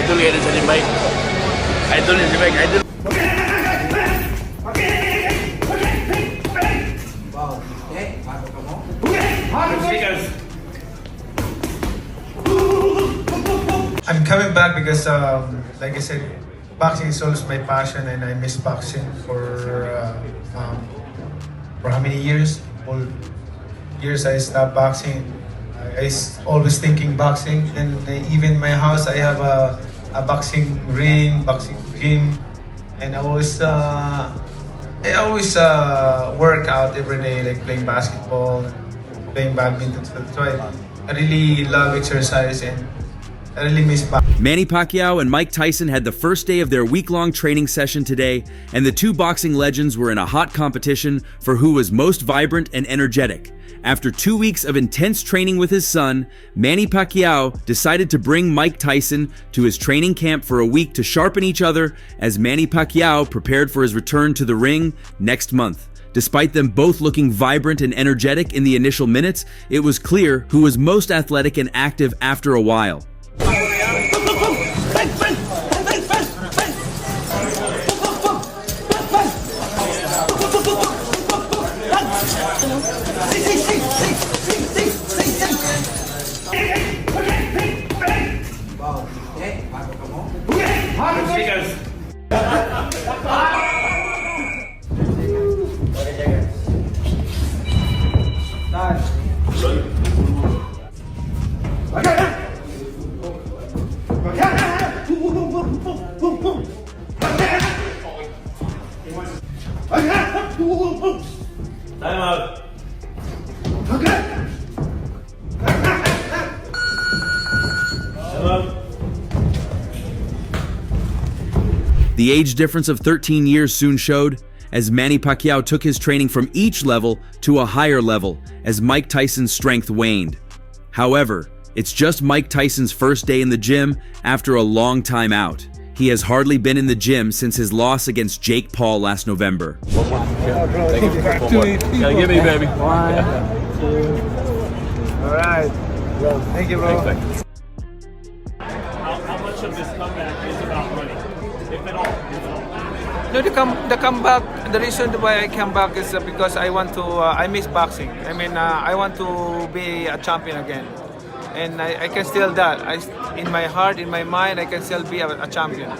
idol yan sa ni Mike. Idol yan si Mike, idol. I'm coming back because, like I said, boxing is always my passion, and I miss boxing for how many years? All years I stopped boxing. Always thinking boxing, and even in my house I have a boxing ring, boxing gym, and I always work out every day, like playing basketball, playing badminton. So I really love exercise, and I really miss boxing. Manny Pacquiao and Mike Tyson had the first day of their week-long training session today, and the two boxing legends were in a hot competition for who was most vibrant and energetic. After 2 weeks of intense training with his son, Manny Pacquiao decided to bring Mike Tyson to his training camp for a week to sharpen each other as Manny Pacquiao prepared for his return to the ring next month. Despite them both looking vibrant and energetic in the initial minutes, it was clear who was most athletic and active after a while. Time out. The age difference of 13 years soon showed, as Manny Pacquiao took his training from each level to a higher level as Mike Tyson's strength waned. However, it's just Mike Tyson's first day in the gym after a long time out. He has hardly been in the gym since his loss against Jake Paul last November. Gotta give me, baby. 1, 2. All right. Thank you, bro. Thanks. How much of this comeback is about running, if at all? No, the comeback. The reason why I come back is because I want to. I miss boxing. I mean, I want to be a champion again, and I can still that. In my heart, in my mind, I can still be a champion.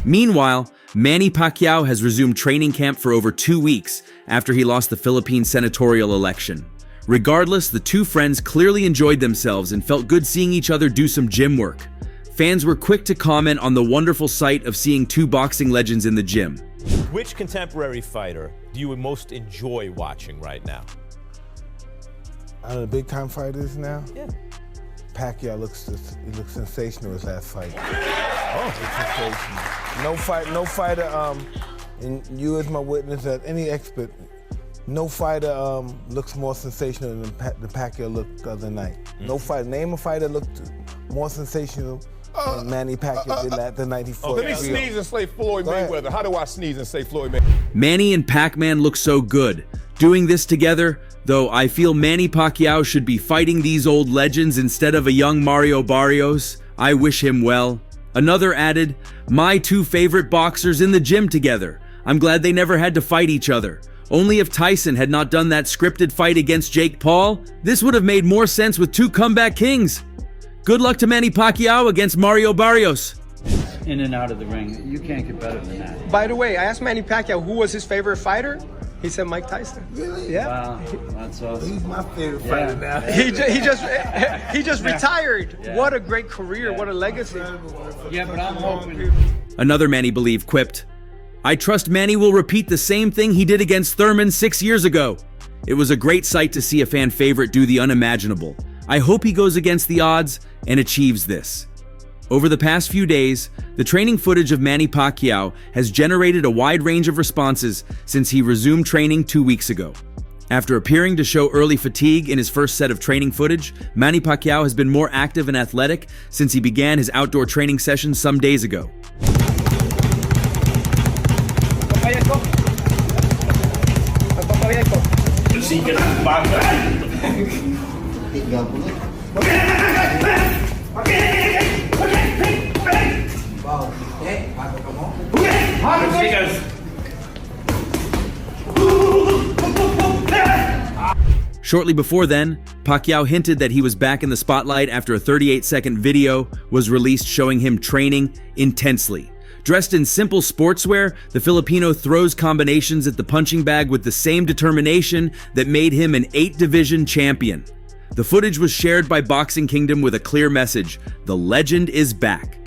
Meanwhile, Manny Pacquiao has resumed training camp for over 2 weeks after he lost the Philippine senatorial election. Regardless, the two friends clearly enjoyed themselves and felt good seeing each other do some gym work. Fans were quick to comment on the wonderful sight of seeing two boxing legends in the gym. Which contemporary fighter do you most enjoy watching right now? Out of the big-time fighters now? Yeah. Pacquiao looks sensational his last fight. Oh, sensational. No fighter. And you as my witness, as any expert, no fighter looks more sensational than Pacquiao looked the other night. No fighter. Name a fighter looked more sensational than Manny Pacquiao did the night he fought. Let me sneeze and say Floyd Mayweather. How do I sneeze and say Floyd Mayweather? Manny and Pac-Man look so good. Doing this together, though I feel Manny Pacquiao should be fighting these old legends instead of a young Mario Barrios. I wish him well. Another added, my two favorite boxers in the gym together. I'm glad they never had to fight each other. Only if Tyson had not done that scripted fight against Jake Paul, this would have made more sense with two comeback kings. Good luck to Manny Pacquiao against Mario Barrios. In and out of the ring, you can't get better than that. By the way, I asked Manny Pacquiao who was his favorite fighter. He said Mike Tyson. Really? Yeah. Wow, that's awesome. He's my favorite fighter now. He just retired. Yeah. What a great career. What a legacy. Yeah, but I'm hoping. Another Manny Believe quipped, I trust Manny will repeat the same thing he did against Thurman 6 years ago. It was a great sight to see a fan favorite do the unimaginable. I hope he goes against the odds and achieves this. Over the past few days, the training footage of Manny Pacquiao has generated a wide range of responses since he resumed training 2 weeks ago. After appearing to show early fatigue in his first set of training footage, Manny Pacquiao has been more active and athletic since he began his outdoor training sessions some days ago. Shortly before then, Pacquiao hinted that he was back in the spotlight after a 38-second video was released showing him training intensely. Dressed in simple sportswear, the Filipino throws combinations at the punching bag with the same determination that made him an 8-division champion. The footage was shared by Boxing Kingdom with a clear message: the legend is back.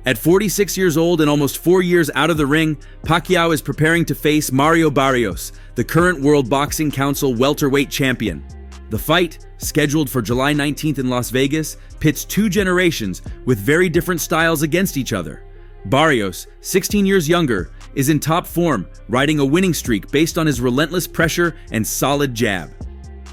At 46 years old and almost 4 years out of the ring, Pacquiao is preparing to face Mario Barrios, the current World Boxing Council welterweight champion. The fight, scheduled for July 19th in Las Vegas, pits two generations with very different styles against each other. Barrios, 16 years younger, is in top form, riding a winning streak based on his relentless pressure and solid jab.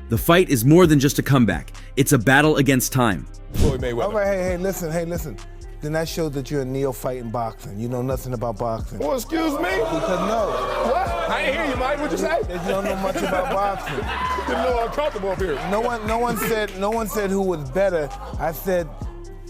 The fight is more than just a comeback. It's a battle against time. Floyd Mayweather. All right, hey, listen. Then that shows that you're a neophyte in boxing. You know nothing about boxing. Oh, excuse me? Because no. What? I didn't hear you, Mike. What'd you say? You don't know much about boxing. Getting a little uncomfortable up here. No one said who was better. I said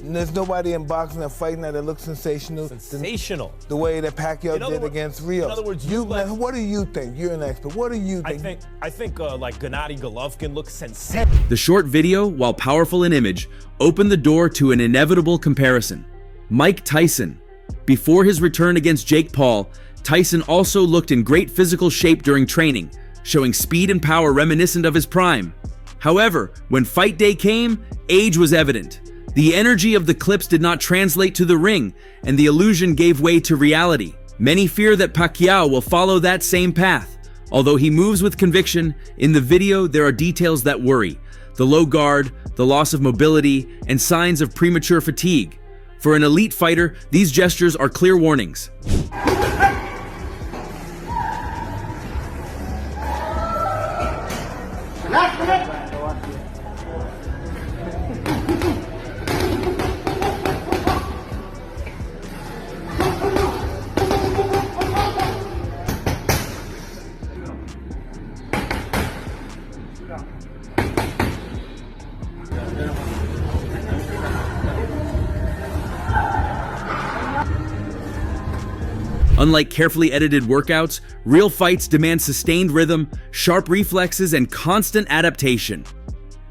there's nobody in boxing that fighting that looks sensational. Sensational. The way that Pacquiao did against Rio. In other words, what do you think? You're an expert. What do you think? I think like Gennady Golovkin looks sensational. The short video, while powerful in image, opened the door to an inevitable comparison. Mike Tyson. Before his return against Jake Paul, Tyson also looked in great physical shape during training, showing speed and power reminiscent of his prime. However, when fight day came, age was evident. The energy of the clips did not translate to the ring, and the illusion gave way to reality. Many fear that Pacquiao will follow that same path. Although he moves with conviction, in the video there are details that worry: the low guard, the loss of mobility, and signs of premature fatigue. For an elite fighter, these gestures are clear warnings. Unlike carefully edited workouts, real fights demand sustained rhythm, sharp reflexes, and constant adaptation.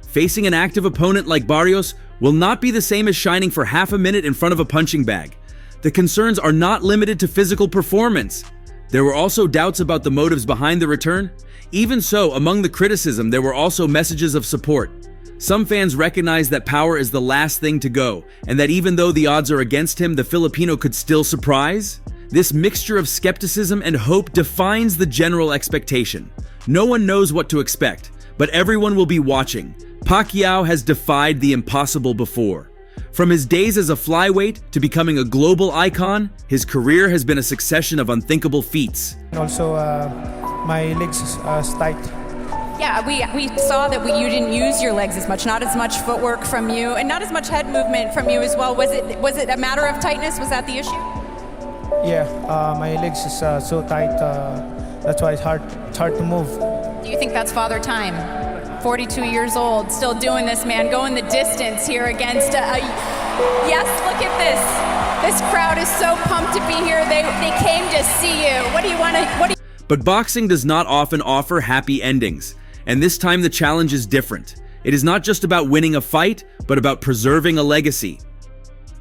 Facing an active opponent like Barrios will not be the same as shining for half a minute in front of a punching bag. The concerns are not limited to physical performance. There were also doubts about the motives behind the return. Even so, among the criticism, there were also messages of support. Some fans recognize that power is the last thing to go, and that even though the odds are against him, the Filipino could still surprise. This mixture of skepticism and hope defines the general expectation. No one knows what to expect, but everyone will be watching. Pacquiao has defied the impossible before. From his days as a flyweight to becoming a global icon, his career has been a succession of unthinkable feats. Also, my legs are tight. Yeah, we saw that you didn't use your legs as much, not as much footwork from you, and not as much head movement from you as well. Was it a matter of tightness? Was that the issue? Yeah, my legs is so tight. That's why it's hard to move. Do you think that's father time? 42 years old, still doing this, man, going the distance here against yes, look at this. This crowd is so pumped to be here. They came to see you. What do you want to... But boxing does not often offer happy endings, and this time the challenge is different. It is not just about winning a fight, but about preserving a legacy.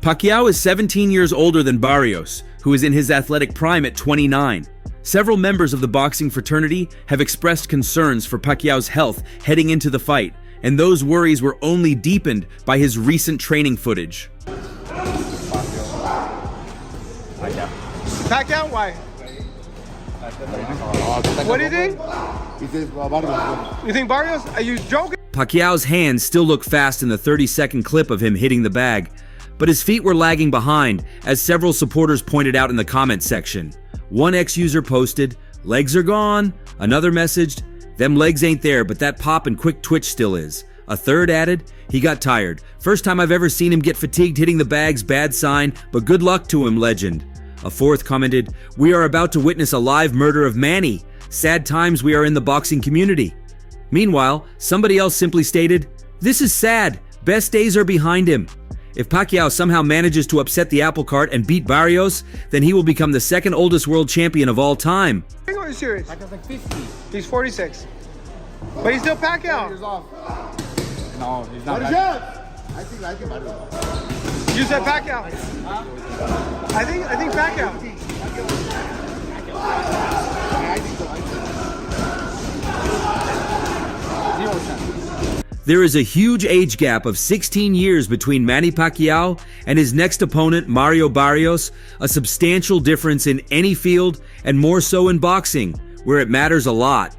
Pacquiao is 17 years older than Barrios, who is in his athletic prime at 29. Several members of the boxing fraternity have expressed concerns for Pacquiao's health heading into the fight, and those worries were only deepened by his recent training footage. Pacquiao, why? What do you think? You think Barrios? Are you joking? Pacquiao's hands still look fast in the 30-second clip of him hitting the bag, but his feet were lagging behind, as several supporters pointed out in the comment section. One ex-user posted, "Legs are gone." Another messaged, "Them legs ain't there, but that pop and quick twitch still is." A third added, "He got tired. First time I've ever seen him get fatigued hitting the bags, bad sign, but good luck to him, legend." A fourth commented, "We are about to witness a live murder of Manny. Sad times we are in the boxing community." Meanwhile, somebody else simply stated, "This is sad. Best days are behind him." If Pacquiao somehow manages to upset the apple cart and beat Barrios, then he will become the second oldest world champion of all time. Are you serious? Like 50. He's 46. But he's still Pacquiao. No, he's not. I think Barrios. You said Pacquiao. I think Pacquiao. There is a huge age gap of 16 years between Manny Pacquiao and his next opponent, Mario Barrios, a substantial difference in any field, and more so in boxing, where it matters a lot.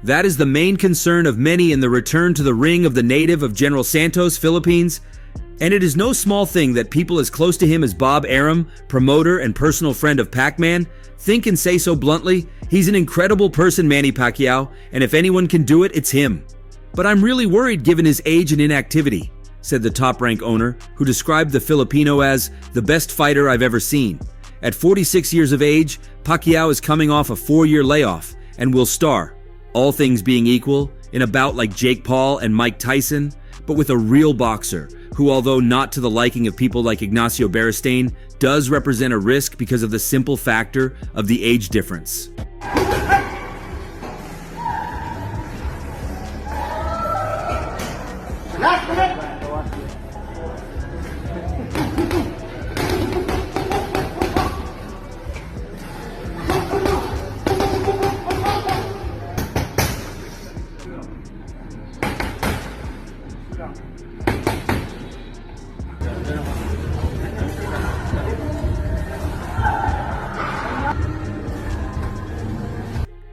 That is the main concern of many in the return to the ring of the native of General Santos, Philippines, and it is no small thing that people as close to him as Bob Arum, promoter and personal friend of Pac-Man, think and say so bluntly, he's an incredible person, Manny Pacquiao, and if anyone can do it, it's him. But I'm really worried given his age and inactivity, said the top-rank owner, who described the Filipino as the best fighter I've ever seen. At 46 years of age, Pacquiao is coming off a 4-year layoff and will star, all things being equal, in a bout like Jake Paul and Mike Tyson, but with a real boxer who, although not to the liking of people like Ignacio Beristain, does represent a risk because of the simple factor of the age difference.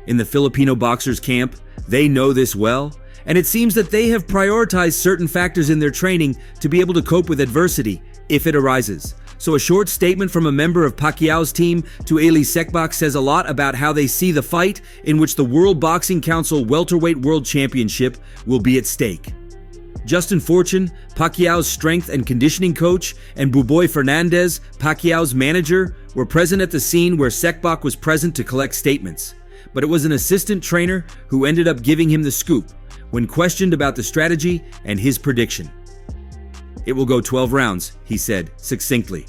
In the Filipino boxers' camp, they know this well, and it seems that they have prioritized certain factors in their training to be able to cope with adversity, if it arises. So a short statement from a member of Pacquiao's team to Ali Sekbak says a lot about how they see the fight in which the World Boxing Council Welterweight World Championship will be at stake. Justin Fortune, Pacquiao's strength and conditioning coach, and Buboy Fernandez, Pacquiao's manager, were present at the scene where Sekbak was present to collect statements. But it was an assistant trainer who ended up giving him the scoop when questioned about the strategy and his prediction. "It will go 12 rounds, he said succinctly.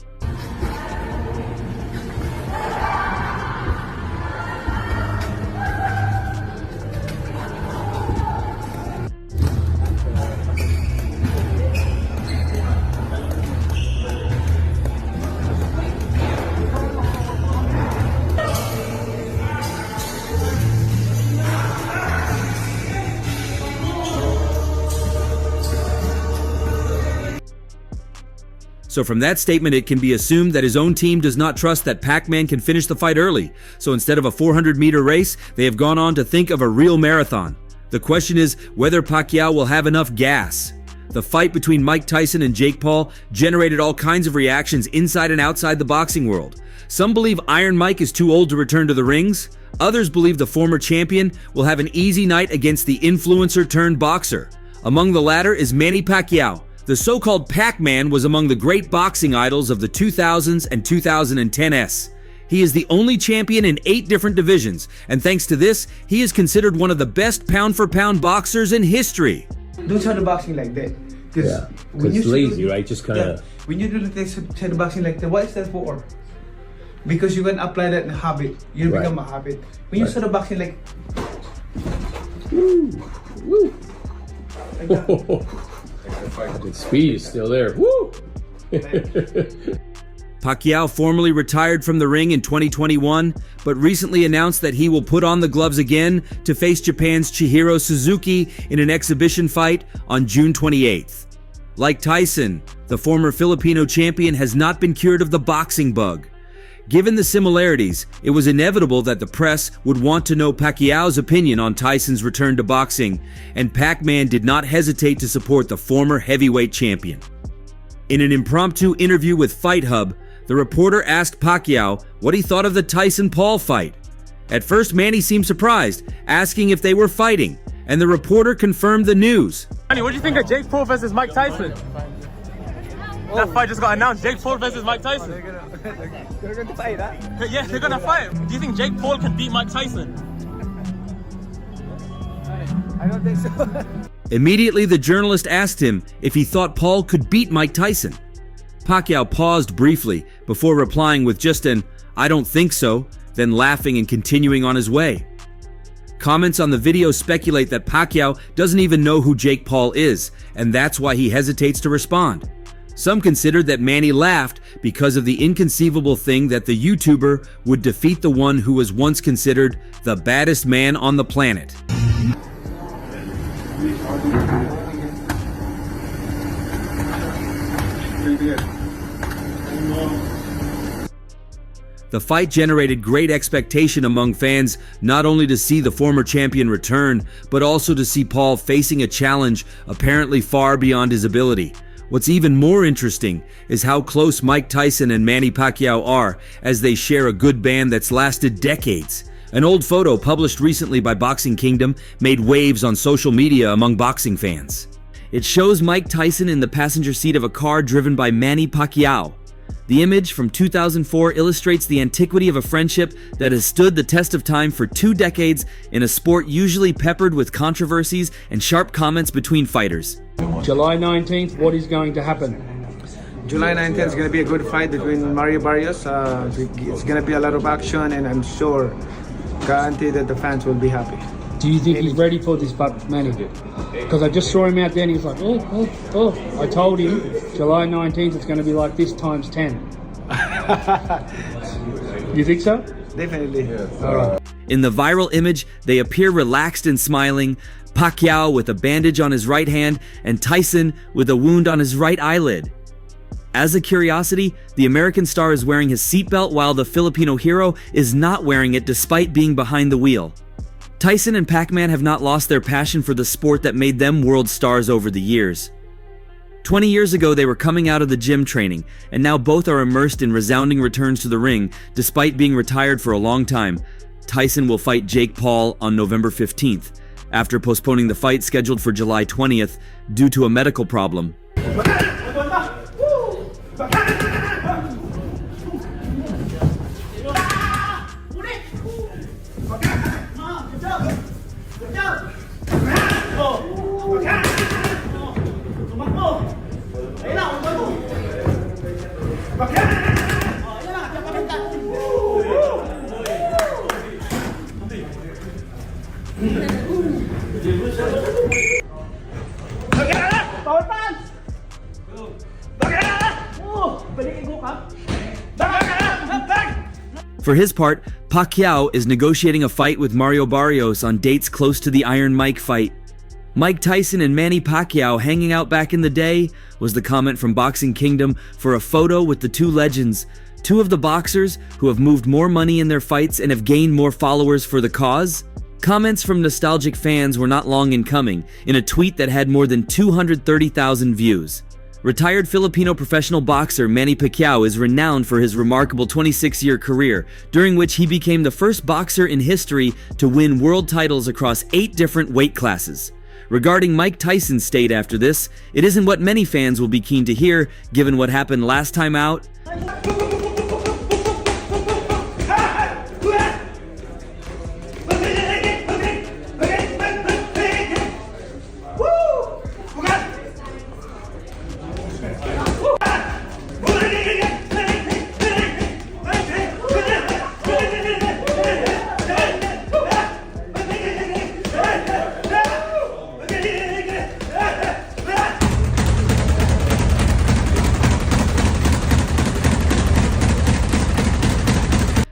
So from that statement, it can be assumed that his own team does not trust that Pac-Man can finish the fight early. So instead of a 400-meter race, they have gone on to think of a real marathon. The question is whether Pacquiao will have enough gas. The fight between Mike Tyson and Jake Paul generated all kinds of reactions inside and outside the boxing world. Some believe Iron Mike is too old to return to the rings. Others believe the former champion will have an easy night against the influencer-turned-boxer. Among the latter is Manny Pacquiao. The so-called Pac-Man was among the great boxing idols of the 2000s and 2010s. He is the only champion in 8 different divisions, and thanks to this, he is considered one of the best pound-for-pound boxers in history. Don't try the boxing like that. Yeah, it's lazy, right? Just kind of... When you do the boxing like that, what is that for? Because you can apply that in habit. You become a habit. When you start the boxing like... Woo! Woo! Like that. The speed is still there. Woo! Pacquiao formally retired from the ring in 2021, but recently announced that he will put on the gloves again to face Japan's Chihiro Suzuki in an exhibition fight on June 28th. Like Tyson, the former Filipino champion has not been cured of the boxing bug. Given the similarities, it was inevitable that the press would want to know Pacquiao's opinion on Tyson's return to boxing, and Pac-Man did not hesitate to support the former heavyweight champion. In an impromptu interview with Fight Hub, the reporter asked Pacquiao what he thought of the Tyson-Paul fight. At first, Manny seemed surprised, asking if they were fighting, and the reporter confirmed the news. Manny, what do you think of Jake Paul versus Mike Tyson? That fight just got announced. Jake Paul versus Mike Tyson. They're gonna fight, huh? Yeah, they're gonna fight. Do you think Jake Paul can beat Mike Tyson? I don't think so. Immediately, the journalist asked him if he thought Paul could beat Mike Tyson. Pacquiao paused briefly before replying with just an, "I don't think so," then laughing and continuing on his way. Comments on the video speculate that Pacquiao doesn't even know who Jake Paul is, and that's why he hesitates to respond. Some considered that Manny laughed because of the inconceivable thing that the YouTuber would defeat the one who was once considered the baddest man on the planet. The fight generated great expectation among fans, not only to see the former champion return, but also to see Paul facing a challenge apparently far beyond his ability. What's even more interesting is how close Mike Tyson and Manny Pacquiao are, as they share a good band that's lasted decades. An old photo published recently by Boxing Kingdom made waves on social media among boxing fans. It shows Mike Tyson in the passenger seat of a car driven by Manny Pacquiao. The image from 2004 illustrates the antiquity of a friendship that has stood the test of time for 2 decades in a sport usually peppered with controversies and sharp comments between fighters. July 19th, what is going to happen? July 19th is going to be a good fight between Mario Barrios. It's going to be a lot of action, and I'm sure, guaranteed that the fans will be happy. Do you think he's ready for this, Manny? Because I just saw him out there and he was like, oh. I told him July 19th it's going to be like this times 10. You think so? Definitely. Yes. All right. In the viral image, they appear relaxed and smiling, Pacquiao with a bandage on his right hand and Tyson with a wound on his right eyelid. As a curiosity, the American star is wearing his seatbelt while the Filipino hero is not wearing it despite being behind the wheel. Tyson and Pac-Man have not lost their passion for the sport that made them world stars over the years. 20 years ago, they were coming out of the gym training, and now both are immersed in resounding returns to the ring, despite being retired for a long time. Tyson will fight Jake Paul on November 15th, after postponing the fight scheduled for July 20th due to a medical problem. For his part, Pacquiao is negotiating a fight with Mario Barrios on dates close to the Iron Mike fight. Mike Tyson and Manny Pacquiao hanging out back in the day was the comment from Boxing Kingdom for a photo with the two legends, two of the boxers who have moved more money in their fights and have gained more followers for the cause. Comments from nostalgic fans were not long in coming, in a tweet that had more than 230,000 views. Retired Filipino professional boxer Manny Pacquiao is renowned for his remarkable 26-year career, during which he became the first boxer in history to win world titles across 8 different weight classes. Regarding Mike Tyson's state after this, it isn't what many fans will be keen to hear, given what happened last time out.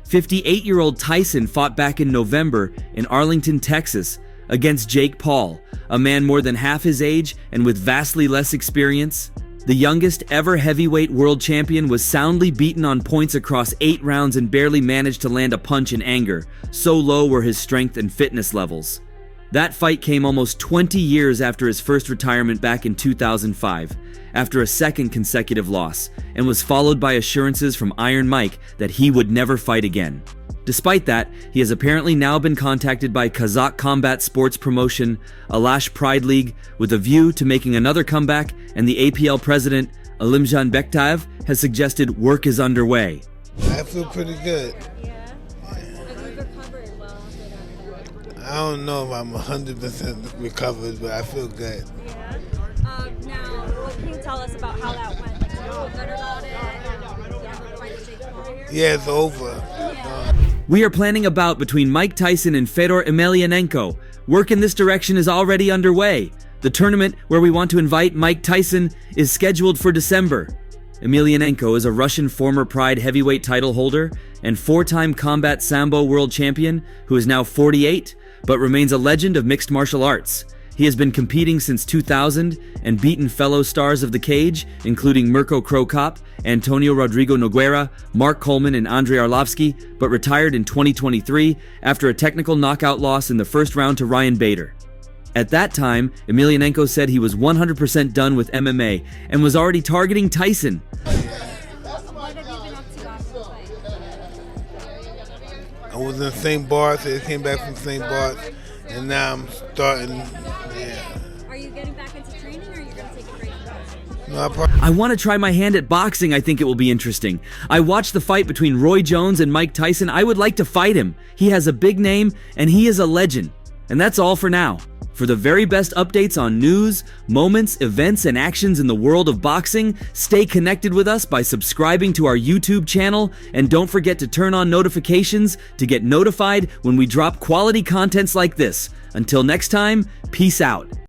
"58-year-old Tyson fought back in November in Arlington, Texas, against Jake Paul, a man more than half his age and with vastly less experience. The youngest ever heavyweight world champion was soundly beaten on points across 8 rounds and barely managed to land a punch in anger, so low were his strength and fitness levels. That fight came almost 20 years after his first retirement back in 2005, after a second consecutive loss, and was followed by assurances from Iron Mike that he would never fight again. Despite that, he has apparently now been contacted by Kazakh combat sports promotion Alash Pride League with a view to making another comeback, and the APL president, Alimjan Bektaev, has suggested work is underway. I feel pretty good. I don't know if I'm 100% recovered, but I feel good. Yeah. Now, what can you tell us about how that went? Do you feel good about it? Yeah, it's over. Yeah. We are planning a bout between Mike Tyson and Fedor Emelianenko. Work in this direction is already underway. The tournament where we want to invite Mike Tyson is scheduled for December. Emelianenko is a Russian former Pride heavyweight title holder and four-time combat sambo world champion who is now 48, but remains a legend of mixed martial arts. He has been competing since 2000 and beaten fellow stars of the cage, including Mirko Cro Cop, Antonio Rodrigo Nogueira, Mark Coleman, and Andrei Arlovsky, but retired in 2023 after a technical knockout loss in the first round to Ryan Bader. At that time, Emelianenko said he was 100% done with MMA and was already targeting Tyson. I was in St. Bart's, I came back from St. Bart's, and now I'm starting, Are you getting back into training, or are you going to take a break? No, I want to try my hand at boxing. I think it will be interesting. I watched the fight between Roy Jones and Mike Tyson. I would like to fight him. He has a big name, and he is a legend. And that's all for now. For the very best updates on news, moments, events, and actions in the world of boxing, stay connected with us by subscribing to our YouTube channel, and don't forget to turn on notifications to get notified when we drop quality contents like this. Until next time, peace out.